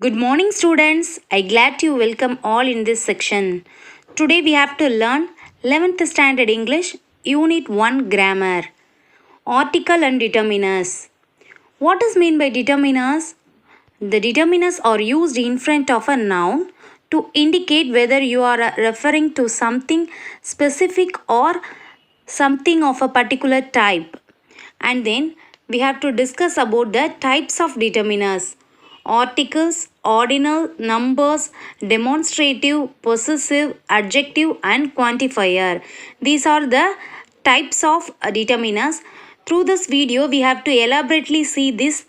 Good morning, students. I glad to welcome all in this section. Today we have to learn 11th Standard English, Unit 1 Grammar, Article and Determiners. What is mean by determiners? The determiners are used in front of a noun to indicate whether you are referring to something specific or something of a particular type. And then we have to discuss about the types of determiners: articles, ordinal, numbers, demonstrative, possessive, adjective, and quantifier. These are the types of determiners. Through this video, we have to elaborately see this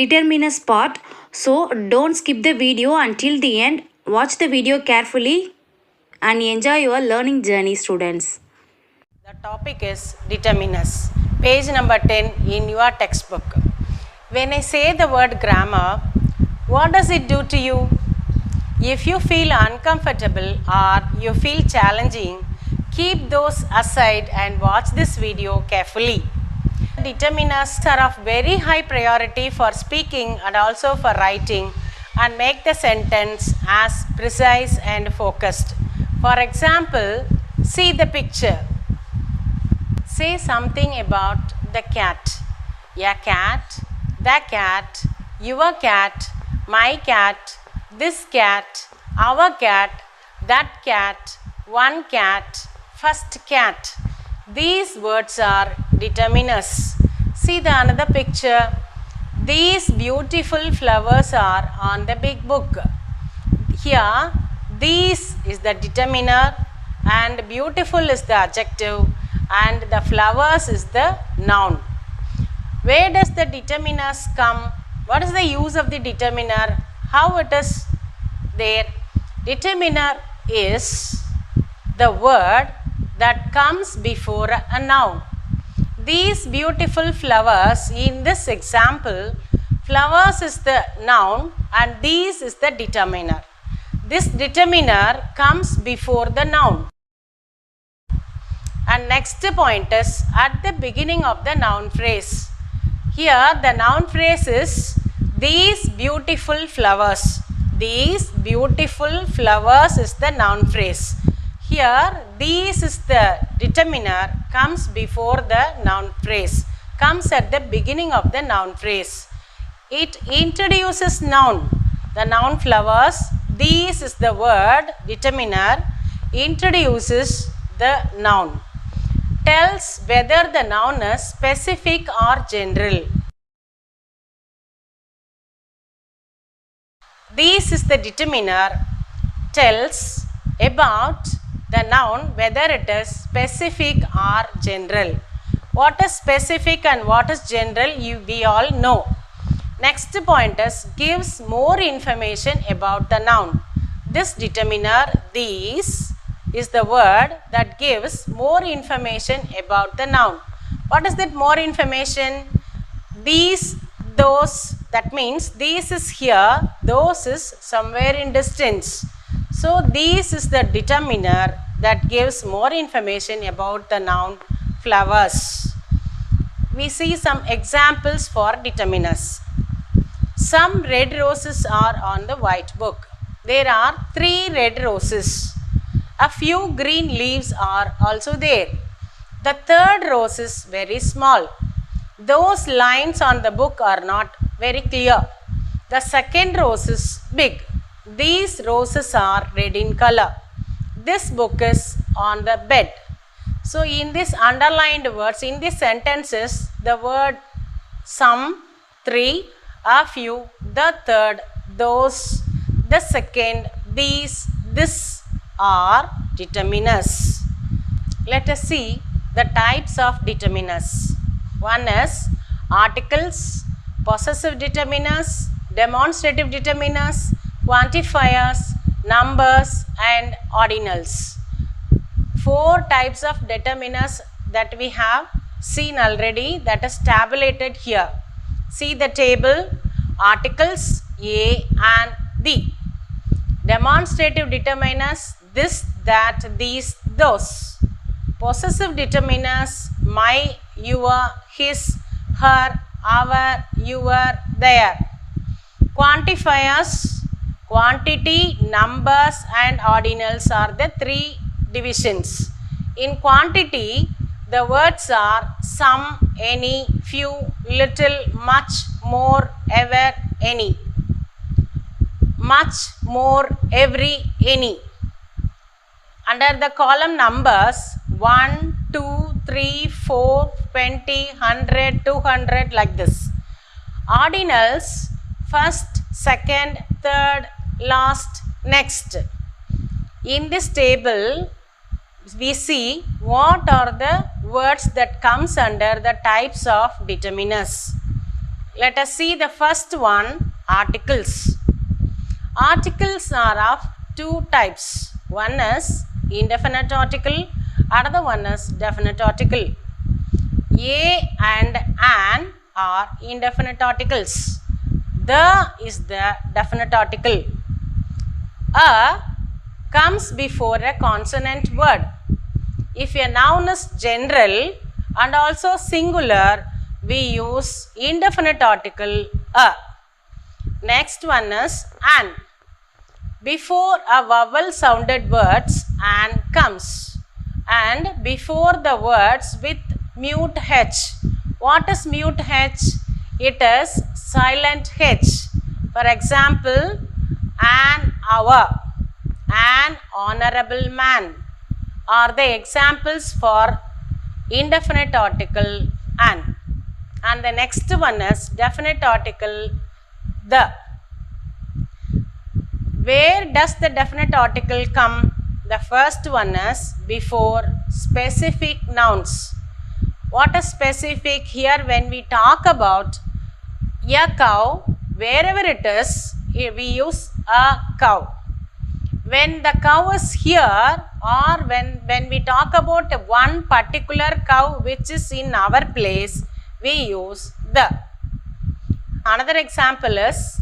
determiners part. So don't skip the video until the end. Watch the video carefully and enjoy your learning journey, students. The topic is determiners, page number 10 in your textbook. When I say the word grammar, what does it do to you? If you feel uncomfortable or you feel challenging, keep those aside and watch this video carefully. Determiners are of very high priority for speaking and also for writing and make the sentence as precise and focused. For example, see the picture. Say something about the cat. A cat, the cat, your cat, my cat, this cat, our cat, that cat, one cat, first cat. These words are determiners. See the another picture. These beautiful flowers are on the big book. Here, these is the determiner and beautiful is the adjective and the flowers is the noun. Where does the determiners come? What is the use of the determiner? How it is there? Determiner is the word that comes before a noun. These beautiful flowers, in this example, flowers is the noun and these is the determiner. This determiner comes before the noun. And next point is at the beginning of the noun phrase. Here the noun phrase is these beautiful flowers. These beautiful flowers is the noun phrase. Here these is the determiner comes before the noun phrase, comes at the beginning of the noun phrase. It introduces noun, the noun flowers. These is the word determiner introduces the noun. Tells whether the noun is specific or general. This is the determiner tells about the noun whether it is specific or general. What is specific and what is general we all know. Next point is gives more information about the noun. This determiner these is the word that gives more information about the noun. What is that more information? These, those, that means these is here, those is somewhere in distance. So these is the determiner that gives more information about the noun flowers. We see some examples for determiners. Some red roses are on the white book. There are 3 red roses. A few green leaves are also there. The 3rd rose is very small. Those lines on the book are not very clear. The 2nd rose is big. These roses are red in color. This book is on the bed. So in this underlined words, in these sentences, the word some, 3, a few, the 3rd, those, the 2nd, these, this are determiners. Let us see the types of determiners. One is articles, possessive determiners, demonstrative determiners, quantifiers, numbers and ordinals. 4 types of determiners that we have seen already, that is tabulated here. See the table, articles A and the. Demonstrative determiners this, that, these, those. Possessive determiners my, your, his, her, our, your, their. Quantifiers, quantity, numbers and ordinals are the three divisions. In quantity, the words are some, any, few, little, much, more, ever, any. Much, more, every, any. Under the column numbers 1, 2, 3, 4, 20, 100, 200 like this. Ordinals first, second, third, last, next. In this table we see what are the words that comes under the types of determiners. Let us see the first one, articles. Articles are of two types. One is indefinite article, another one is definite article. A and an are indefinite articles. The is the definite article. A comes before a consonant word. If a noun is general and also singular, we use indefinite article a. Next one is an. Before a vowel sounded words, an comes. And before the words with mute h. What is mute h? It is silent h. For example, an hour, an honorable man are the examples for indefinite article an. And the next one is definite article the. Where does the definite article come? The first one is before specific nouns. What is specific? Here when we talk about a cow, wherever it is, we use a cow. When the cow is here, or when we talk about one particular cow which is in our place, we use the. Another example is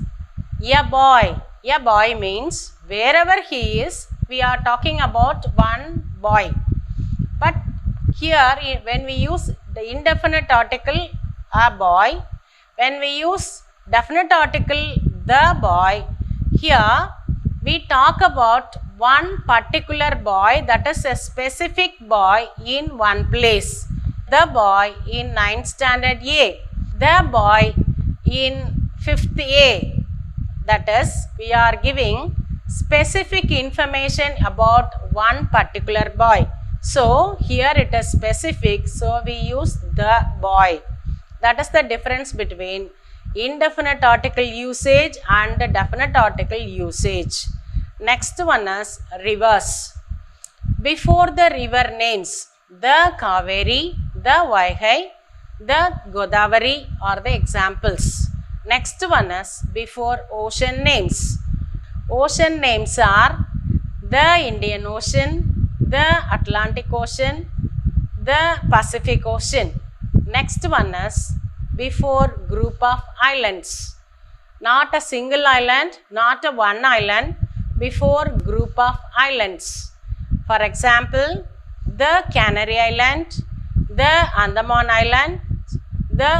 a boy. A boy means wherever he is, we are talking about one boy. But here when we use the indefinite article a boy, when we use definite article the boy, here we talk about one particular boy, that is a specific boy in one place. The boy in 9th standard A, the boy in 5th A. That is, we are giving specific information about one particular boy. So here it is specific, so we use the boy. That is the difference between indefinite article usage and definite article usage. Next one is rivers. Before the river names, the Kaveri, the Vaigai, the Godavari are the examples. Next one is before ocean names. Ocean names are the Indian Ocean, the Atlantic Ocean, the Pacific Ocean. Next one is before group of islands. Not a single island, not a one island, before group of islands. For example, the Canary Island, the Andaman Island, the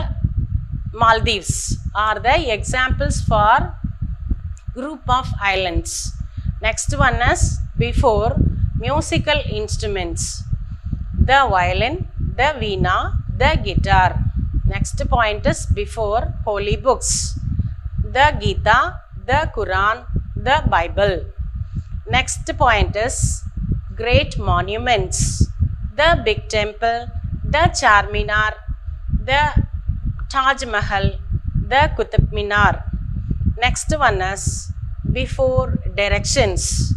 Maldives are the examples for group of islands. Next one is before musical instruments. The violin, the veena, the guitar. Next point is before holy books. The Gita, the Quran, the Bible. Next point is great monuments. The big temple, the Charminar, the Taj Mahal, the Qutub Minar. Next one is before directions.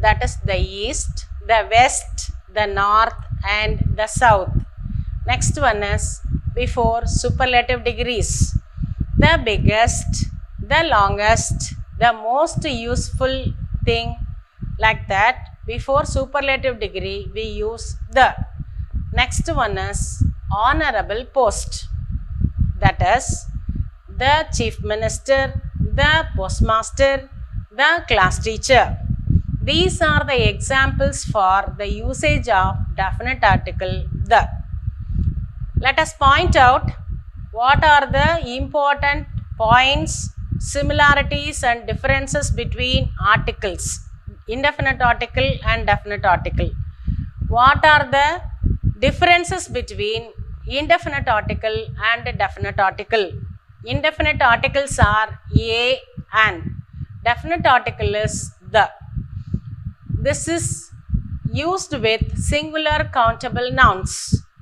That is the east, the west, the north and the south. Next one is before superlative degrees. The biggest, the longest, the most useful thing, like that. Before superlative degree we use the. Next one is honorable post. That is the chief minister, the postmaster, the class teacher. These are the examples for the usage of definite article the. Let us point out what are the important points similarities and differences between articles, indefinite article and definite article. What are the differences between indefinite article and definite article? Indefinite articles are a and. Definite article is the. This is used with singular countable nouns.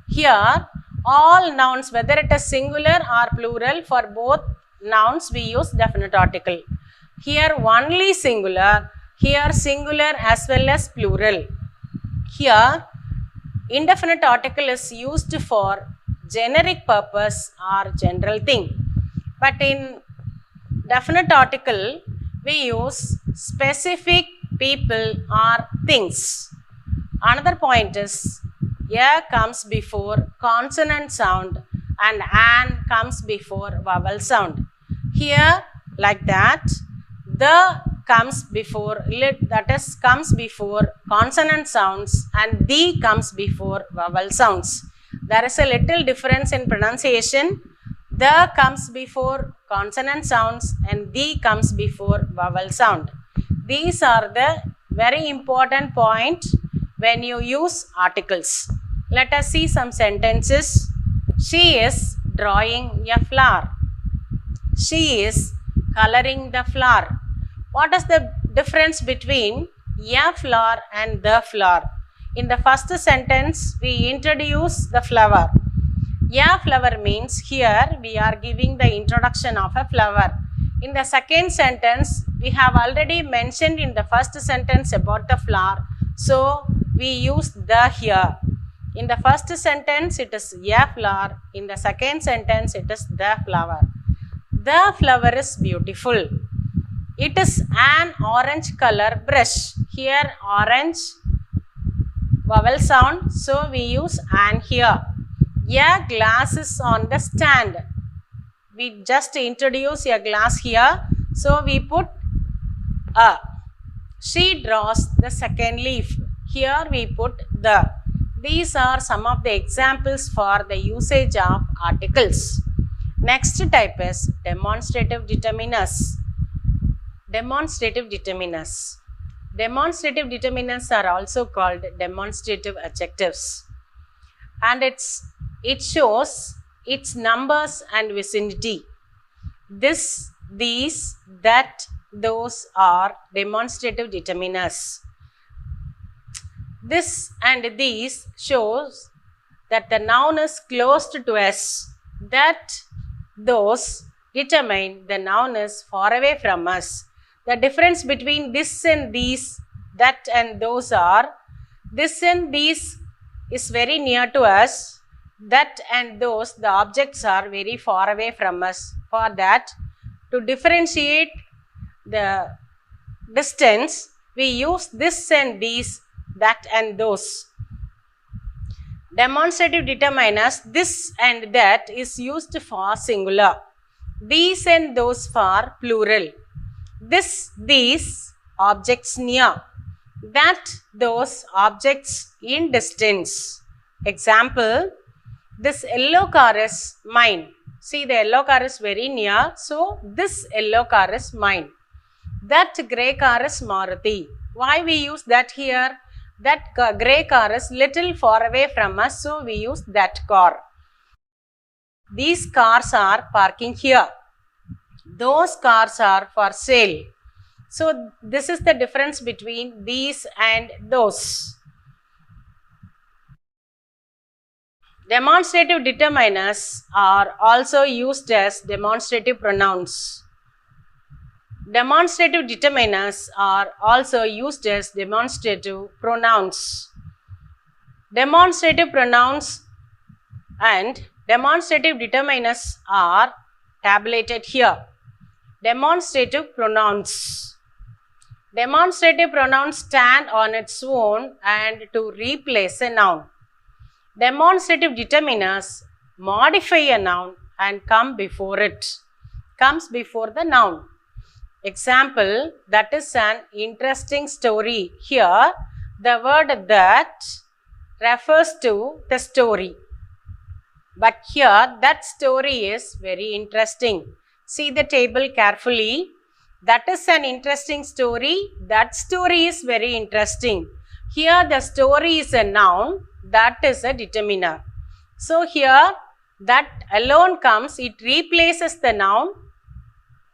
Here, all nouns, whether it is singular or plural, for both nouns we use definite article. Here only singular, here singular as well as plural. Here, indefinite article is used for generic purpose or general thing. But in definite article, we use specific people or things. Another point is, a comes before consonant sound and an comes before vowel sound. Here, like that, the comes before, that is comes before consonant sounds and the comes before vowel sounds. There is a little difference in pronunciation. The comes before consonant sounds and the comes before vowel sound. These are the very important point when you use articles. Let us see some sentences. She is drawing a flower. She is coloring the flower. What is the difference between a flower and the flower? In the first sentence, we introduce the flower. A flower means here we are giving the introduction of a flower. In the second sentence, we have already mentioned in the first sentence about the flower. So, we use the here. In the first sentence, it is a flower. In the second sentence, it is the flower. The flower is beautiful. It is an orange color brush. Here, orange vowel sound. So, we use an here. A glass is on the stand. We just introduce a glass here. So, we put a. She draws the second leaf. Here we put the. These are some of the examples for the usage of articles. Next type is demonstrative determiners. Demonstrative determiners. Demonstrative determiners are also called demonstrative adjectives. And it shows its numbers and vicinity. This, these, that, those are demonstrative determiners. This and these shows that the noun is close to us. That, those determine the noun is far away from us. The difference between this and these, that and those are, this and these is very near to us. That and those, the objects are very far away from us. For that, to differentiate the distance, we use this and these, that and those. Demonstrative determiners, this and that is used for singular. These and those for plural. This, these, objects near. That, those, objects in distance. Example, this yellow car is mine. See, the yellow car is very near. So, this yellow car is mine. That grey car is Maruti. Why we use that here? That grey car is little far away from us. So, we use that car. These cars are parking here. Those cars are for sale. So, this is the difference between these and those. Demonstrative determiners are also used as demonstrative pronouns. Demonstrative determiners are also used as demonstrative pronouns. Demonstrative pronouns and demonstrative determiners are tabulated here. Demonstrative pronouns. Demonstrative pronouns stand on its own and to replace a noun. Demonstrative determiners modify a noun and come before it. Comes before the noun. Example, that is an interesting story. Here, the word that refers to the story. But here, that story is very interesting. See the table carefully. That is an interesting story. That story is very interesting. Here the story is a noun. That is a determiner. So here that alone comes. It replaces the noun.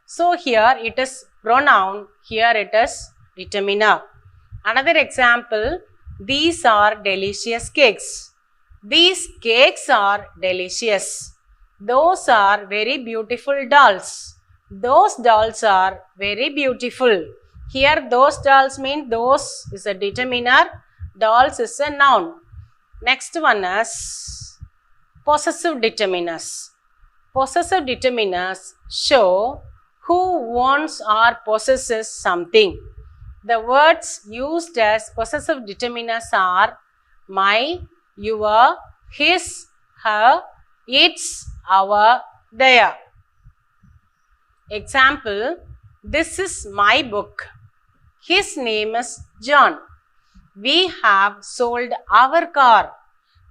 So here it is pronoun. Here it is determiner. Another example. These are delicious cakes. These cakes are delicious. Those are very beautiful dolls. Those dolls are very beautiful. Here those dolls mean those is a determiner. Dolls is a noun. Next one is possessive determiners. Possessive determiners show who owns or possesses something. The words used as possessive determiners are my, your, his, her, its, our, their. Example, this is my book. His name is John. We have sold our car.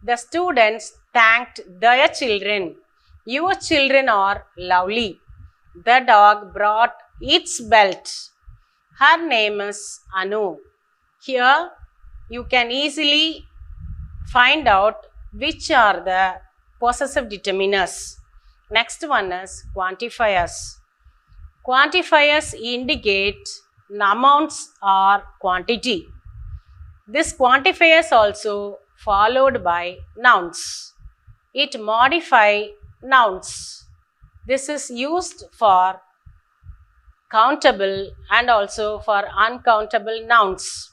The students thanked their children. Your children are lovely. The dog brought its belt. Her name is Anu. Here you can easily find out which are the possessive determiners. Next one is quantifiers. Quantifiers indicate amounts or quantity. This quantifiers also followed by nouns. It modify nouns. This is used for countable and also for uncountable nouns.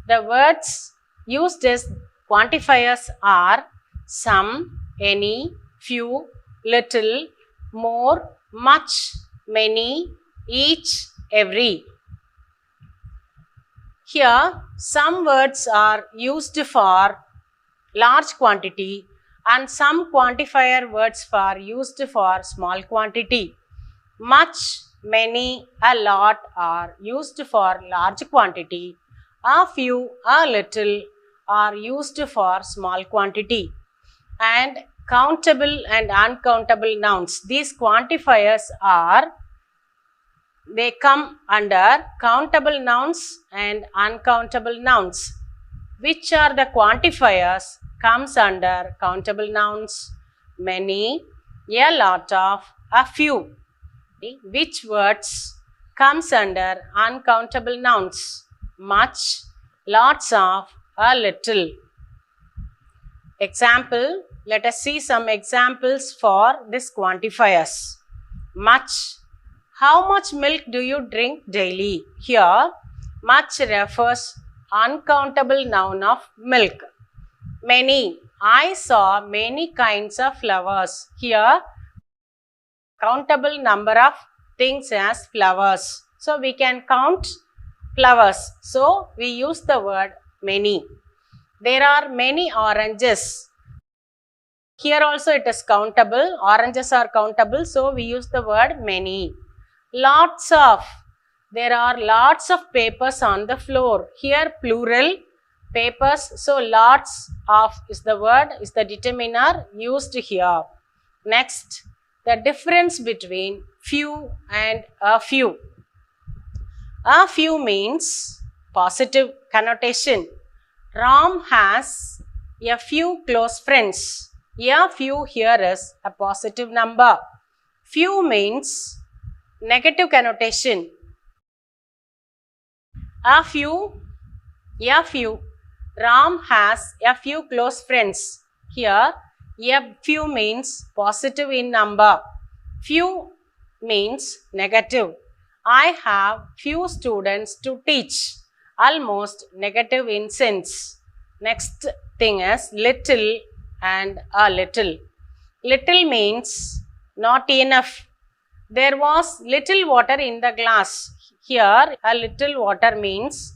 The words used as quantifiers are some, any, few, little, more, much, many, each, every. Here, some words are used for large quantity and some quantifier words are used for small quantity. Much, many, a lot are used for large quantity. A few, a little are used for small quantity. And countable and uncountable nouns. These quantifiers are, they come under countable nouns and uncountable nouns. Which are the quantifiers comes under countable nouns? Many, a lot of, a few. Which words comes under uncountable nouns? Much, lots of, a little. Example, let us see some examples for this quantifiers. Much. How much milk do you drink daily? Here, much refers uncountable noun of milk. Many. I saw many kinds of flowers. Here, countable number of things as flowers. So, we can count flowers. So, we use the word many. There are many oranges. Here also it is countable. Oranges are countable. So, we use the word many. Lots of. There are lots of papers on the floor. Here plural papers. So, lots of is the word, is the determiner used here. Next, the difference between few and a few. A few means positive connotation. Ram has a few close friends. A few here is a positive number. Few means negative connotation. A few. Ram has a few close friends. Here, a few means positive in number. Few means negative. I have few students to teach. Almost negative in sense. Next thing is little and a little. Little means not enough. There was little water in the glass. Here, a little water means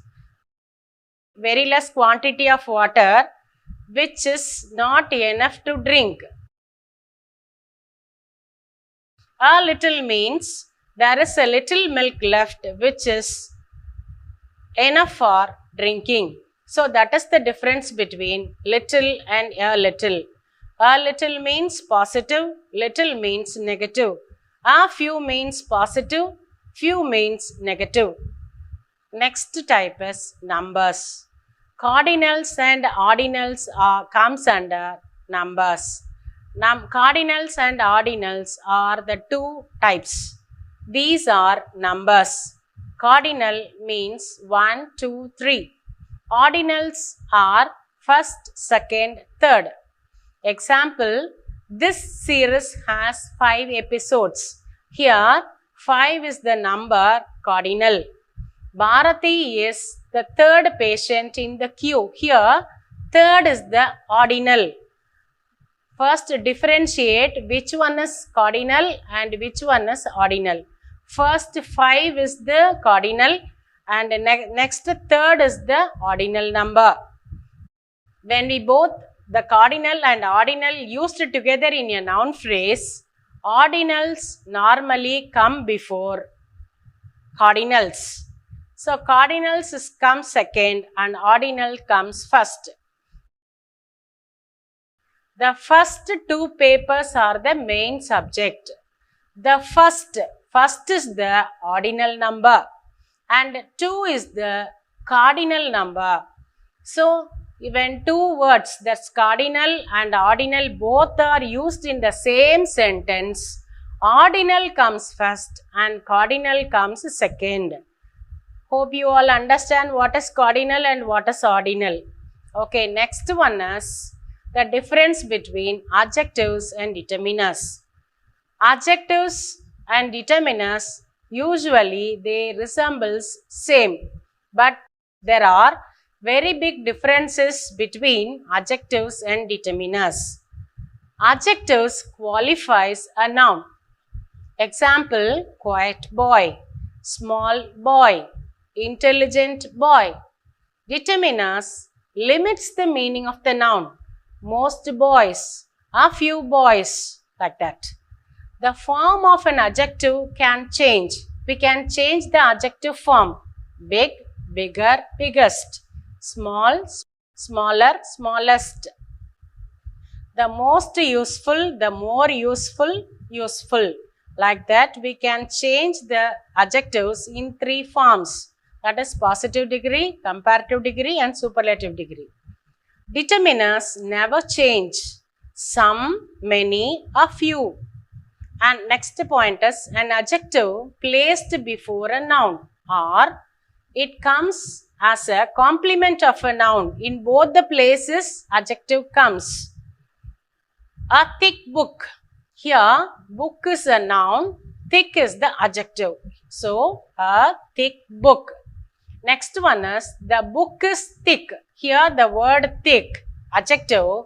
very less quantity of water which is not enough to drink. A little means there is a little milk left which is enough for drinking. So, that is the difference between little and a little. A little means positive, little means negative. A few means positive, few means negative. Next type is numbers. Cardinals and ordinals comes under numbers. Cardinals and ordinals are the two types. These are numbers. Cardinal means 1, 2, 3. Ordinals are first, second, third. Example, this series has 5 episodes. Here, 5 is the number cardinal. Bharati is the third patient in the queue. Here, third is the ordinal. First, differentiate which one is cardinal and which one is ordinal. First 5 is the cardinal and next third is the ordinal number. When we both the cardinal and ordinal used together in a noun phrase, ordinals normally come before cardinals. So cardinals come second and ordinal comes first. The first 2 papers are the main subject. The first is the ordinal number and 2 is the cardinal number. So when 2 words, that's cardinal and ordinal, both are used in the same sentence, ordinal comes first and cardinal comes second. Hope you all understand what is cardinal and what is ordinal. Okay, next one is the difference between adjectives and determiners. Adjectives and determiners, usually they resembles same, but there are very big differences between adjectives and determiners. Adjectives qualifies a noun. Example, quiet boy, small boy, intelligent boy. Determiners limits the meaning of the noun. Most boys, a few boys, like that. The form of an adjective can change. We can change the adjective form. Big, bigger, biggest. Small, smaller, smallest. The most useful, the more useful, useful. Like that, we can change the adjectives in 3 forms. That is positive degree, comparative degree and superlative degree. Determiners never change. Some, many, a few. And next point is an adjective placed before a noun or it comes as a complement of a noun. In both the places, adjective comes. A thick book. Here, book is a noun, thick is the adjective. So, a thick book. Next one is the book is thick. Here, the word thick, adjective,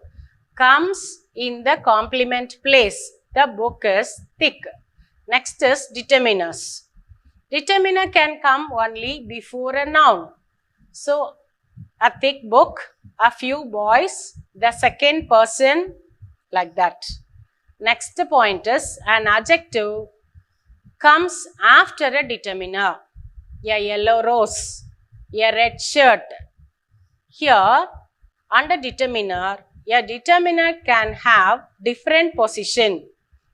comes in the complement place. The book is thick. Next is determiners. Determiner can come only before a noun. So, a thick book, a few boys, the second person, like that. Next point is an adjective comes after a determiner. A yellow rose, a red shirt. Here, under determiner, a determiner can have different position.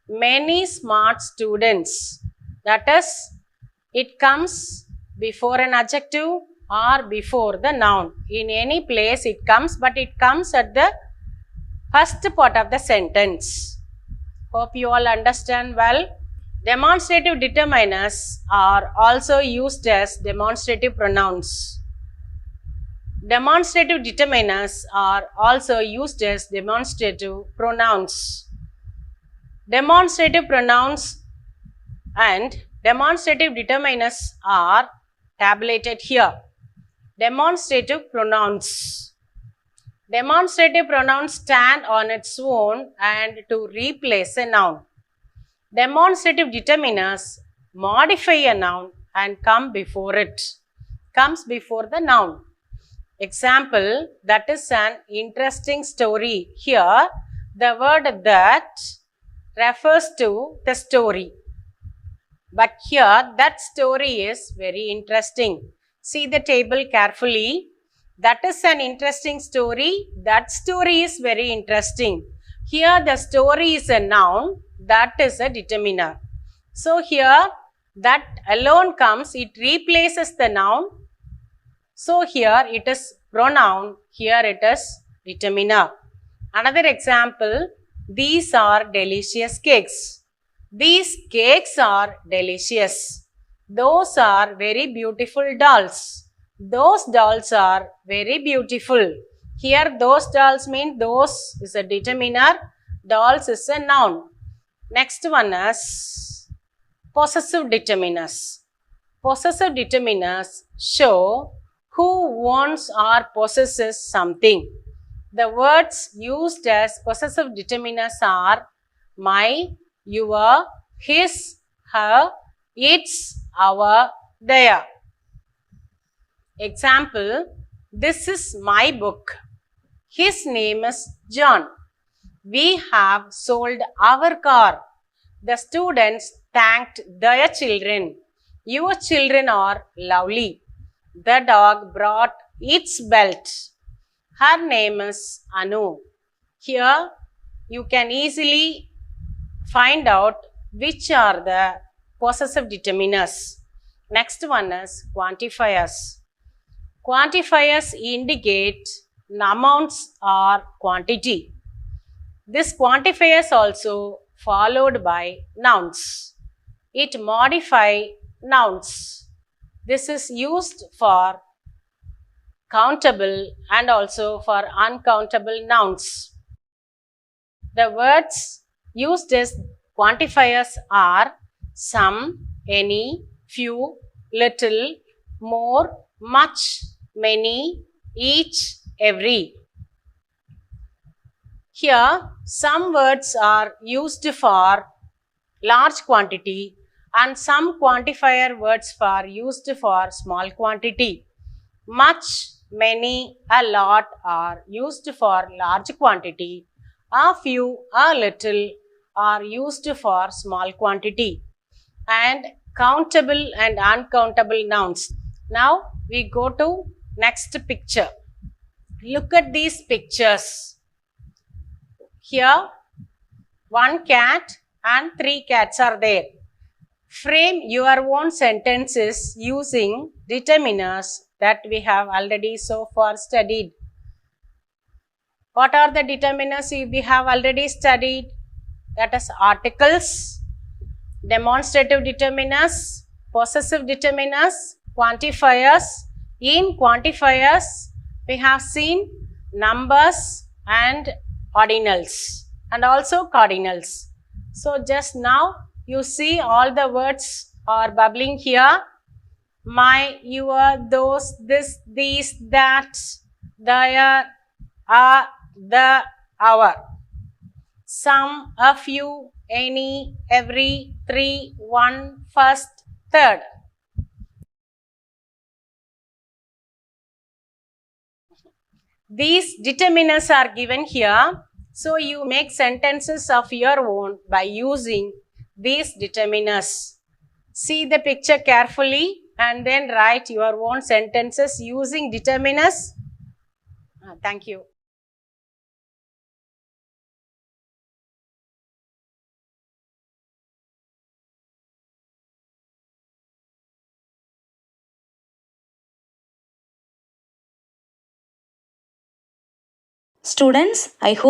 Many smart students. That is, it comes before an adjective or before the noun. In any place it comes, but it comes at the first part of the sentence. Hope you all understand well. Demonstrative determiners are also used as demonstrative pronouns. Demonstrative determiners are also used as demonstrative pronouns. Demonstrative pronouns and demonstrative determiners are tabulated here. Demonstrative pronouns. Demonstrative pronouns stand on its own and to replace a noun. Demonstrative determiners modify a noun and come before it. Comes before the noun. Example, that is an interesting story. Here, the word that refers to the story. But here, that story is very interesting. See the table carefully. That is an interesting story. That story is very interesting. Here, the story is a noun. That is a determiner. So here that alone comes, it replaces the noun. So here it is pronoun, here it is determiner. Another example, these are delicious cakes. These cakes are delicious. Those are very beautiful dolls. Those dolls are very beautiful. Here those dolls mean those is a determiner, dolls is a noun. Next one is possessive determiners. Possessive determiners show who owns or possesses something. The words used as possessive determiners are my, your, his, her, its, our, their. Example, this is my book. His name is John. We have sold our car. The students thanked their children. Your children are lovely. The dog brought its belt. Her name is Anu. Here you can easily find out which are the possessive determiners. Next one is quantifiers. Quantifiers indicate amounts or quantity. This quantifiers also followed by nouns. It modify nouns. This is used for countable and also for uncountable nouns. The words used as quantifiers are some, any, few, little, more, much, many, each, every. Here, some words are used for large quantity and some quantifier words are used for small quantity. Much, many, a lot are used for large quantity. A few, a little are used for small quantity. And countable and uncountable nouns. Now, we go to next picture. Look at these pictures. Here, one cat and three cats are there. Frame your own sentences using determiners that we have already so far studied. What are the determiners we have already studied? That is articles, demonstrative determiners, possessive determiners, quantifiers. In quantifiers, we have seen numbers and ordinals and also cardinals. So just now you see all the words are bubbling here. My, your, those, this, these, that, their, the, our. Some, a few, any, every, three, one, first, third. These determiners are given here. So you make sentences of your own by using these determiners. See the picture carefully and then write your own sentences using determiners. Thank you. Students, I hope